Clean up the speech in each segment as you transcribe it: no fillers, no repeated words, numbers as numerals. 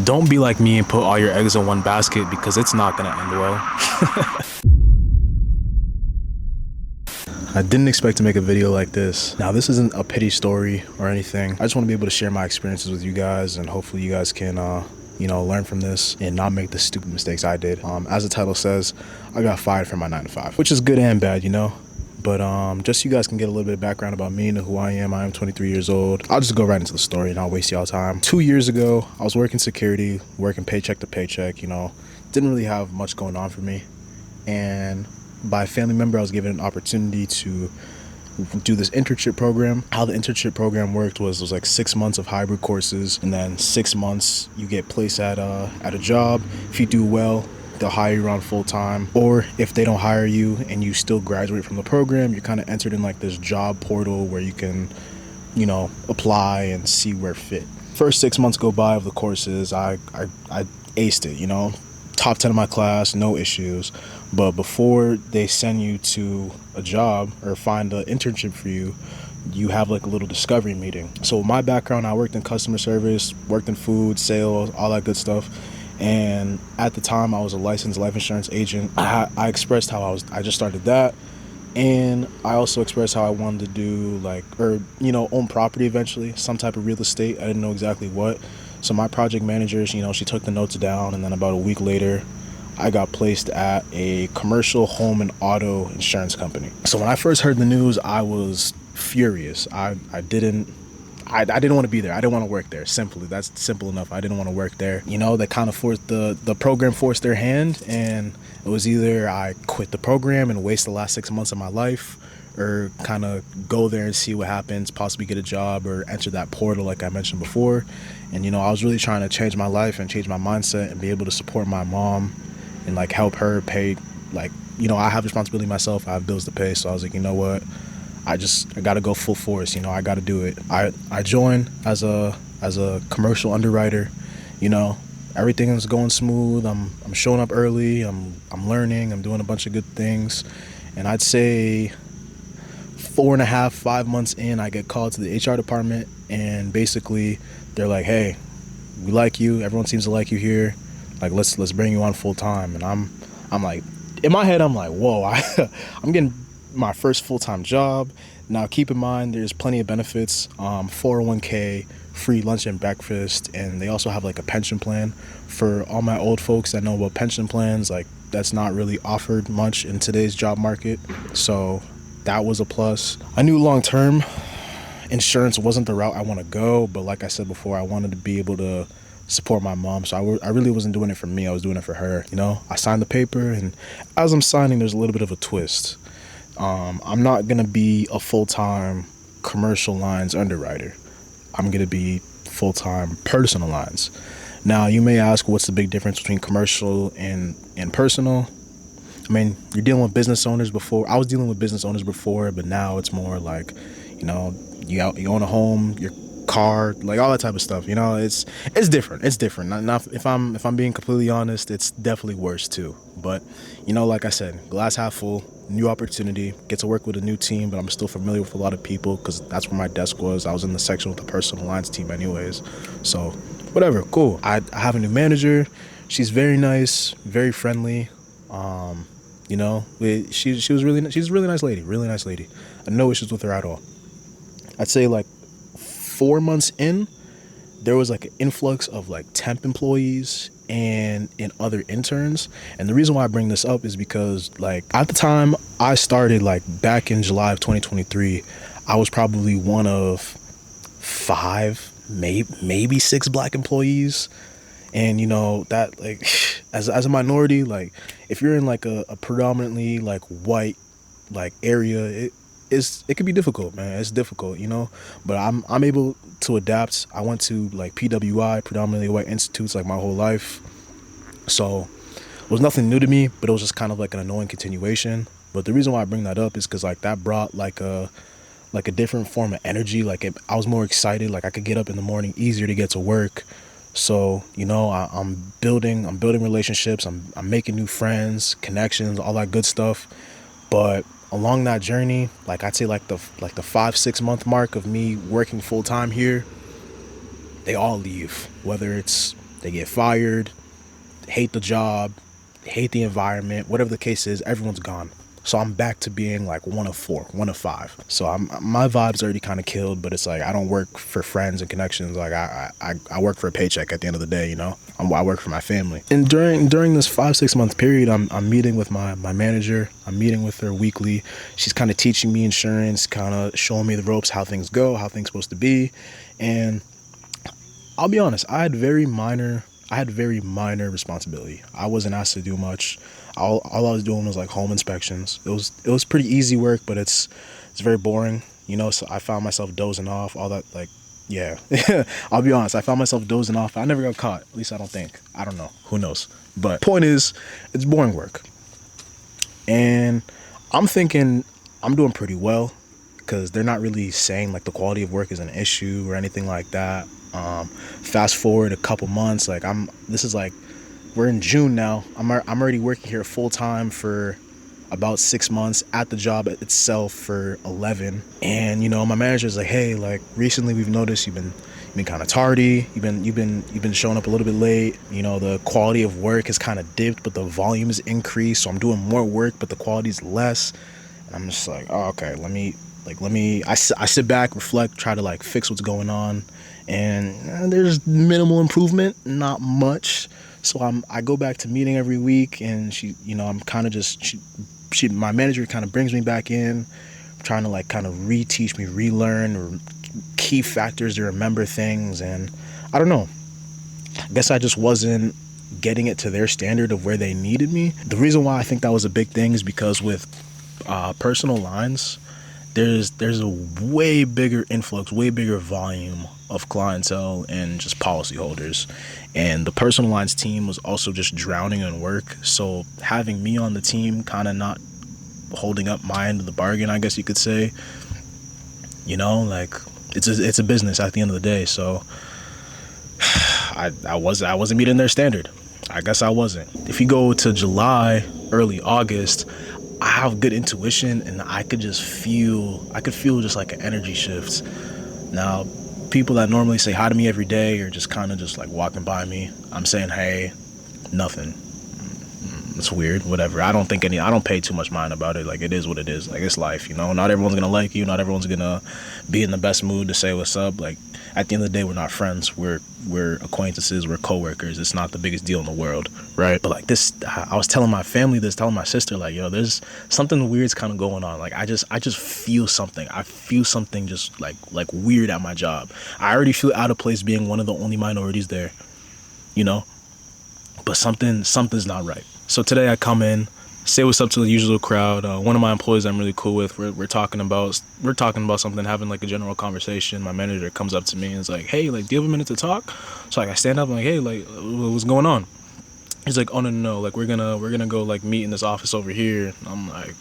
Don't be like me and put all your eggs in one basket, because it's not gonna end well. I didn't expect to make a video like this. Now, this isn't a pity story or anything. I just want to be able to share my experiences with you guys, and hopefully you guys can learn from this and not make the stupid mistakes I did. As the title says, I got fired from my 9 to 5, which is good and bad, But just so you guys can get a little bit of background about me and who I am 23 years old. I'll just go right into the story and I'll waste y'all time. 2 years ago, I was working security, working paycheck to paycheck, Didn't really have much going on for me. And by a family member, I was given an opportunity to do this internship program. How the internship program worked was it was like 6 months of hybrid courses, and then 6 months you get placed at a job. If you do well, they'll hire you on full time, or if they don't hire you and you still graduate from the program, you're kind of entered in like this job portal where you can, apply and see where fit. First 6 months go by of the courses, I aced it, top 10 of my class, no issues. But before they send you to a job or find an internship for you, you have like a little discovery meeting. So my background, I worked in customer service, worked in food, sales, all that good stuff. And at the time, I was a licensed life insurance agent. I expressed how I just started that. And I also expressed how I wanted to do own property eventually, some type of real estate. I didn't know exactly what. So my project manager, she took the notes down, and then about a week later, I got placed at a commercial home and auto insurance company. So when I first heard the news, I was furious. I didn't want to be there. I didn't want to work there. Simply, that's simple enough. I didn't want to work there. They kind of forced the program forced their hand, and it was either I quit the program and waste the last 6 months of my life, or kind of go there and see what happens, possibly get a job or enter that portal like I mentioned before. And I was really trying to change my life and change my mindset and be able to support my mom and help her pay. I have responsibility myself. I have bills to pay. So I was like, you know what? I got to go full force. I got to do it. I joined as a commercial underwriter. Everything is going smooth. I'm showing up early. I'm learning. I'm doing a bunch of good things. And I'd say 4.5, 5 months in, I get called to the HR department, and basically they're like, hey, we like you. Everyone seems to like you here. Let's bring you on full time. And I'm like, in my head, I'm like, whoa, I'm getting my first full-time job. Now, keep in mind, there's plenty of benefits, 401k, free lunch and breakfast, and they also have a pension plan. For all my old folks that know about pension plans, that's not really offered much in today's job market. So that was a plus. I knew long-term insurance wasn't the route I want to go, but like I said before, I wanted to be able to support my mom. So I really wasn't doing it for me. I was doing it for her. I signed the paper, and as I'm signing, there's a little bit of a twist. I'm not going to be a full-time commercial lines underwriter. I'm going to be full-time personal lines. Now, you may ask, what's the big difference between commercial and personal? I mean, you're dealing with business owners before. I was dealing with business owners before, but now it's more you own a home, your car, all that type of stuff. It's different. It's different. Not if I'm being completely honest, it's definitely worse too. But like I said, glass half full, new opportunity, get to work with a new team, but I'm still familiar with a lot of people because that's where my desk was. I was in the section with the personal lines team anyways. So whatever, cool. I have a new manager. She's very nice, very friendly. She's a really nice lady, really nice lady. I had no issues with her at all. I'd say 4 months in, there was an influx of temp employees and other interns. And the reason why I bring this up is because at the time I started back in July of 2023, I was probably one of 5, maybe 6 black employees. And that as a minority, if you're in a predominantly white area, it could be difficult, man. It's difficult, but I'm able to adapt. I went to PWI, predominantly white institutes, my whole life. So it was nothing new to me, but it was just kind of an annoying continuation. But the reason why I bring that up is because that brought a different form of energy. I was more excited. I could get up in the morning, easier to get to work. So, I'm building relationships. I'm making new friends, connections, all that good stuff. But along that journey, I'd say the 5-6 month mark of me working full time here, they all leave, whether it's they get fired, hate the job, hate the environment, whatever the case is, everyone's gone. So I'm back to being like one of four, one of five. So my vibe's already kind of killed, but it's like I don't work for friends and connections. Like I work for a paycheck at the end of the day, you know. I work for my family. And during this 5-6 month period, I'm meeting with my manager. I'm meeting with her weekly. She's kind of teaching me insurance, kind of showing me the ropes, how things go, how things supposed to be. And I'll be honest, I had very minor responsibility. I wasn't asked to do much. All I was doing was like home inspections. It was pretty easy work, but it's very boring, you know. So I found myself dozing off, all that, like, yeah. I'll be honest, I found myself dozing off. I never got caught, at least I don't think. I don't know, who knows. But point is, it's boring work. And I'm thinking I'm doing pretty well, because they're not really saying like the quality of work is an issue or anything like that. Fast forward a couple months, like we're in June now. I'm already working here full time for about 6 months, at the job itself for 11. And you know, my manager's like, hey, like recently we've noticed you've been kind of tardy. You've been showing up a little bit late. You know, the quality of work has kind of dipped, but the volume is increased. So I'm doing more work, but the quality's less. And I'm just like, oh, okay, I sit back, reflect, try to like fix what's going on. And there's minimal improvement, not much. So I go back to meeting every week, and she, you know, I'm kind of just, my manager kind of brings me back in, trying to like kind of reteach me, relearn, or key factors to remember things. And I don't know, I guess I just wasn't getting it to their standard of where they needed me. The reason why I think that was a big thing is because with personal lines, there's a way bigger influx, way bigger volume of clientele and just policyholders. And the personal lines team was also just drowning in work. So having me on the team, kind of not holding up my end of the bargain, I guess you could say, you know, like it's a business at the end of the day. So I wasn't meeting their standard. I guess I wasn't. If you go to July, early August, I have good intuition, and I could feel just like an energy shift. Now, people that normally say hi to me every day are just kind of just like walking by me. I'm saying, hey, nothing. It's weird, whatever. I don't pay too much mind about it. Like, it is what it is. Like, it's life, you know. Not everyone's gonna like you. Not everyone's gonna be in the best mood to say what's up. Like, at the end of the day, we're not friends. We're acquaintances. We're coworkers. It's not the biggest deal in the world, right? But like this, I was telling my family this, telling my sister, like, yo, there's something weird's kind of going on. Like, I just feel something. I feel something just like weird at my job. I already feel out of place being one of the only minorities there, you know. But something's not right. So today I come in, say what's up to the usual crowd. One of my employees I'm really cool with, we're talking about something, having like a general conversation. My manager comes up to me and is like, hey, like, do you have a minute to talk? So like I stand up, I'm like, hey, like, what's going on? He's like, oh no, like we're gonna go like meet in this office over here. I'm like,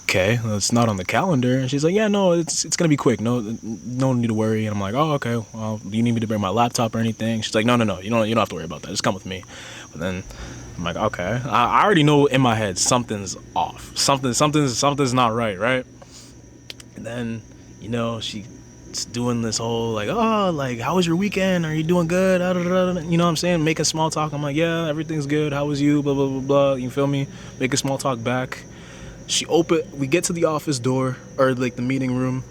okay, well, it's not on the calendar. And she's like, yeah, no, it's gonna be quick. No need to worry. And I'm like, oh, okay. Well, do you need me to bring my laptop or anything? She's like, no, you don't have to worry about that. Just come with me. But then I'm like, okay. I already know in my head something's off. Something's not right? And then, you know, she's doing this whole like, oh, like, how was your weekend? Are you doing good? You know what I'm saying? Making small talk. I'm like, yeah, everything's good. How was you? Blah, blah, blah, blah. You feel me? Making small talk back. We get to the office door, or like the meeting room.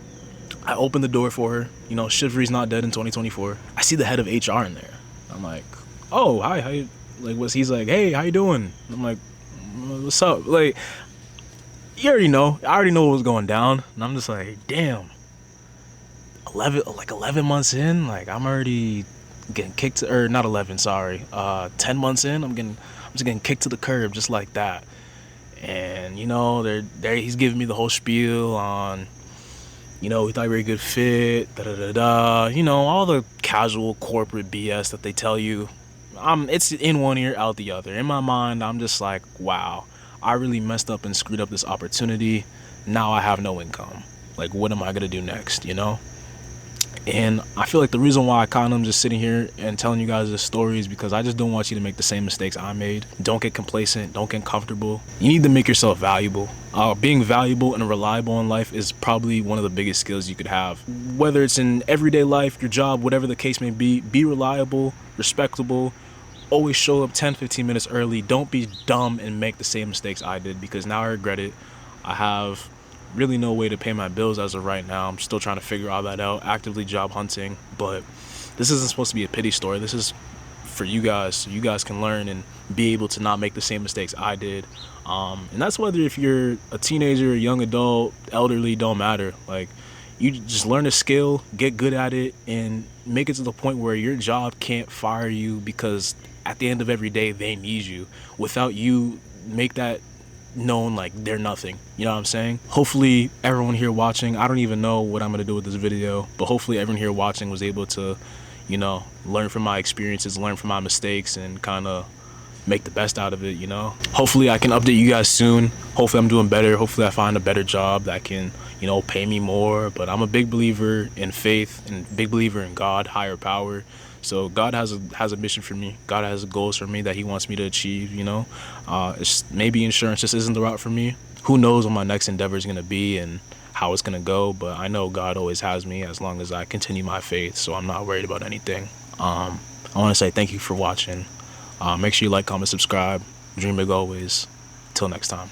I open the door for her. You know, chivalry's not dead in 2024. I see the head of HR in there. I'm like, oh, hi, how you? Like, he's like, hey, how you doing? I'm like, what's up? Like, you already know. I already know what was going down. And I'm just like, damn. 11 months in, like, I'm already getting kicked, or not 11, sorry. 10 months in, I'm just getting kicked to the curb just like that. And, you know, he's giving me the whole spiel on, you know, we thought you were a good fit, you know, all the casual corporate BS that they tell you. It's in one ear, out the other. In my mind, I'm just like, wow, I really messed up and screwed up this opportunity. Now I have no income. Like, what am I gonna do next, you know? And I feel like the reason why I kind of am just sitting here and telling you guys this story is because I just don't want you to make the same mistakes I made. Don't get complacent. Don't get comfortable. You need to make yourself valuable. Being valuable and reliable in life is probably one of the biggest skills you could have. Whether it's in everyday life, your job, whatever the case may be reliable, respectable. Always show up 10-15 minutes early. Don't be dumb and make the same mistakes I did, because now I regret it. I have really no way to pay my bills as of right now. I'm still trying to figure all that out, actively job hunting. But this isn't supposed to be a pity story. This is for you guys, so you guys can learn and be able to not make the same mistakes I did. And that's whether if you're a teenager, a young adult, elderly, don't matter. Like, you just learn a skill, get good at it, and make it to the point where your job can't fire you, because at the end of every day they need you. Without you, make that known, like they're nothing. You know what I'm saying? Hopefully everyone here watching, I don't even know what I'm gonna do with this video, but hopefully everyone here watching was able to, you know, learn from my experiences, learn from my mistakes, and kind of make the best out of it, you know? Hopefully I can update you guys soon. Hopefully I'm doing better. Hopefully I find a better job that can, you know, pay me more. But I'm a big believer in faith and big believer in God, higher power. So God has a mission for me. God has goals for me that he wants me to achieve, you know? Maybe insurance just isn't the route for me. Who knows what my next endeavor is going to be and how it's going to go, but I know God always has me as long as I continue my faith, so I'm not worried about anything. I want to say thank you for watching. Make sure you like, comment, subscribe. Dream big always. Till next time.